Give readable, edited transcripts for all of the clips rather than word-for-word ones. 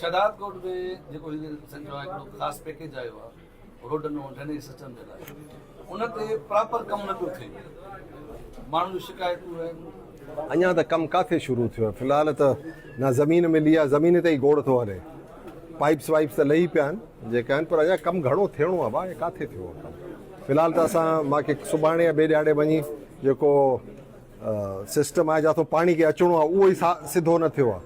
शहदादकोट में जेको सम्झो आहे हिकिड़ो ख़ासि पैकेज आयो आहे रोडनि ऐं ड्रेनेज सिस्टम जे लाइ, उन ते प्रॉपर कमु न पियो थिए, माण्हुनि जूं शिकायतूं आहिनि। अञा त कमु काथे शुरू थियो आहे? फ़िलहाल त न ज़मीन मिली आहे, ज़मीन ते ई गोड़ थो हले, पाइप्स वाइप्स त लही पिया आहिनि जेका आहिनि, पर अञा कमु घणो थियणो आहे भाउ, काथे थियो आहे कमु। फ़िलहाल त असां मूंखे सुभाणे या ॿिए ॾियारे वञी जेको सिस्टम आहे जिथां पाणी खे अचिणो आहे उहो ई सिधो न थियो आहे,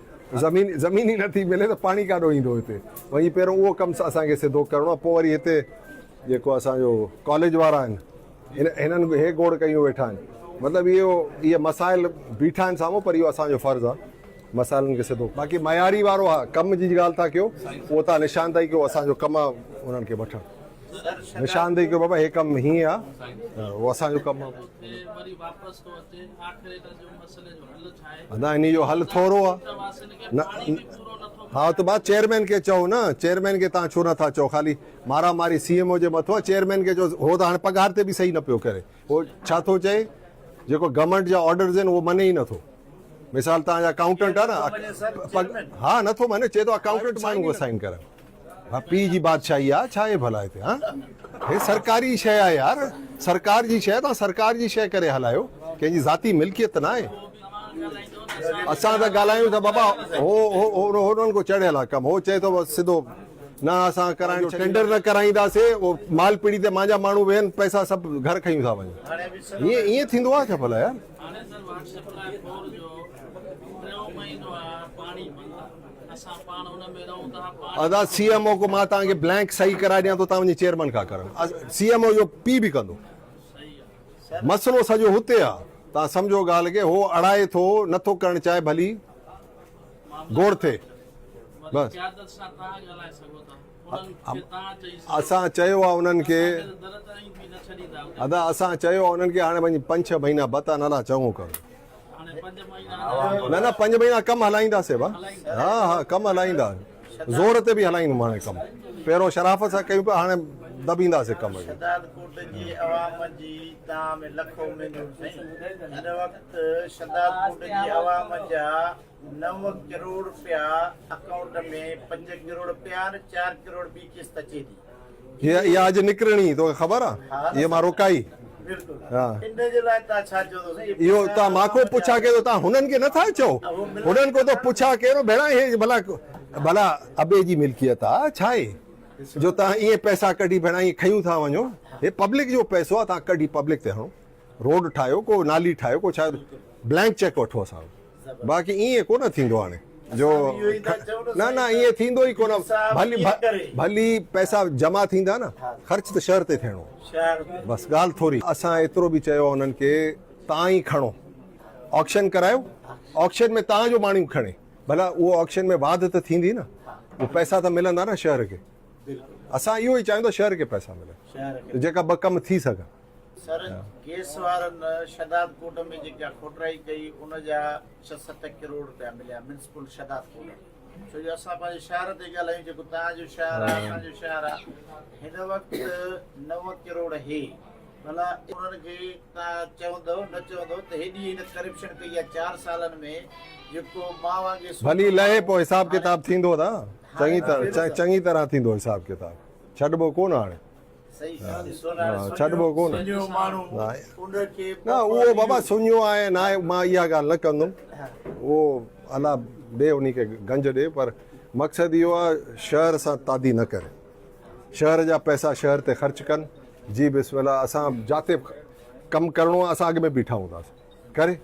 ज़मीन ई नथी मिले त पाणी काॾो ईंदो हिते, वञी पहिरियों उहो कमु असांखे सिधो करिणो आहे, पोइ वरी हिते जेको असांजो कॉलेज वारा आहिनि हिननि हे गोड़ कयूं वेठा आहिनि, मतिलबु इहे मसाइल बीठा आहिनि साम्हूं, पर इहो असांजो फ़र्ज़ु आहे मसाइलनि खे सिधो। बाक़ी मयारी वारो आहे, कम जी ॻाल्हि था कयो, उहो तव्हां निशानदेही कयो, असांजो कमु आहे उन्हनि खे वठणु, निशानदेही कयो बाबा हे कमु हीअं आहे, उहो असांजो कमु आहे। अदा इन जो हल थोरो आहे न, हा त बा चेयरमैन खे चओ न, चेयरमैन खे तव्हां छो नथा चओ, ख़ाली मारा मारी CMO जे मथां, चेयरमैन खे जो हो त हाणे पघार ते बि सही न पियो करे, उहो छा थो चए जेको गवर्नमेंट जा ऑर्डर्स आहिनि उहो मने ई नथो। मिसाल तव्हांजा अकाउंटेंट आहे न, हा नथो मने, चए थो अकाउंटेंट साइन उहो साइन करे, हा पी जी बादशाही आहे, छा आहे भला हिते? हा हे सरकारी शइ आहे यार, सरकार जी शइ, तव्हां सरकार जी शइ करे हलायो, कंहिंजी ज़ाती मिल्कियत न आहे। असां त ॻाल्हायूं था बाबा हुननि को चढ़ियल आहे कमु, हो चए थो सिधो न असां कराइण टेंडर न कराईंदासीं, उहो माल पीड़ी ते मुंहिंजा माण्हू वेहनि, पैसा सभु घर खयूं था वञनि, ईअं थींदो आहे छा भला यार? अदा CMO को मां तव्हांखे ब्लैंक सही कराए ॾियां थो, तव्हां वञी चेयरमैन खां करनि, CMO जो पी बि कंदो, मसलो सॼो हुते आहे। तव्हां सम्झो ॻाल्हि खे, हो अड़ाए थो, नथो करणु चाहे, भली गोड़ थिए बसि। असां चयो आहे उन्हनि खे, अदा असां चयो आहे उन्हनि खे हाणे वञी 5-6 महीना बता नाला चङो करो, न 5 महीना कमु हलाईंदासीं भा, हा कमु हलाईंदा, ज़ोर ते बि हलाईंदुमि हाणे कमु, पहिरियों शराफ़त सां कयूं पिया, हाणे दॿींदासीं कमु खे। शहदादकोट जी अवाम जी तव्हां में लखो मिलियूं साईं, हिन वक़्तु शहदादकोट जी अवाम जा 9 करोड़ रुपया अकाउंट में 5 करोड़ पिया आहिनि, 4 करोड़ ॿी किस्त अचे थी, इहा अॼु निकिरणी, तोखे ख़बर आहे, इहा मां रोकाई। हा इन जे लाइ तव्हां छा चओ था साईं? इहो तव्हां मांखो पुछा कयो, तव्हां हुननि खे नथा चओ, हुननि को त पुछा कयो भेणा, हे भला अबे जी मिल्कियत आहे छा आहे जो तव्हां ईअं पैसा कढी भेणा ईअं खयूं था वञो? हे पब्लिक जो पैसो आहे, तव्हां कढी पब्लिक ते हणो, रोड ठाहियो, को नाली ठाहियो, को छा ब्लैंक चेक वठो असां, बाक़ी ईअं कोन थींदो हाणे जो न ईअं थींदो ई कोन, भली पैसा जमा थींदा न, ख़र्च त शहर ते थियणो, बसि ॻाल्हि थोरी। असां एतिरो बि चयो उन्हनि खे तव्हां ई खणो, ऑक्शन करायो, ऑक्शन में तव्हांजो माण्हू खणे, भला उहो ऑक्शन में वाध त थींदी न, उहो पैसा त मिलंदा न शहर खे, असां इहो ई चाहियूं शहर खे पैसा मिले, जेका ॿ कम थी सघनि। सर गैस वारनि शहदादकोट में जेका खोटराई कई उनजा 6-7 करोड़ रुपया मिलिया म्युनिसिपल शहदादकोट, छो जो असां पंहिंजे शहर ते ॻाल्हायूं, जेको तव्हांजो शहर आहे, असांजो शहर आहे, हिन वक़्तु 9 करोड़ हे, भला उन्हनि खे तव्हां चवंदव न चवंदव त हेॾी हिन करप्शन कई आहे 4 सालनि में, जेको मां वांगुरु भली लहे पोइ हिसाब किताब थींदो न, चङी तरह थींदो हिसाब किताब, छॾिबो कोन हाणे, छॾिबो कोन न, उहो बाबा सुञो आहे न आहे, मां इहा ॻाल्हि न कंदुमि, उहो अला ॾे उन खे गंज ॾे, पर मक़सदु इहो आहे शहर सां तादी न करे, शहर जा पैसा शहर ते ख़र्चु कनि, जी बिस्मिल्लाह, असां जिते कमु करिणो आहे असां अॻु में बीठा हूंदासीं करे।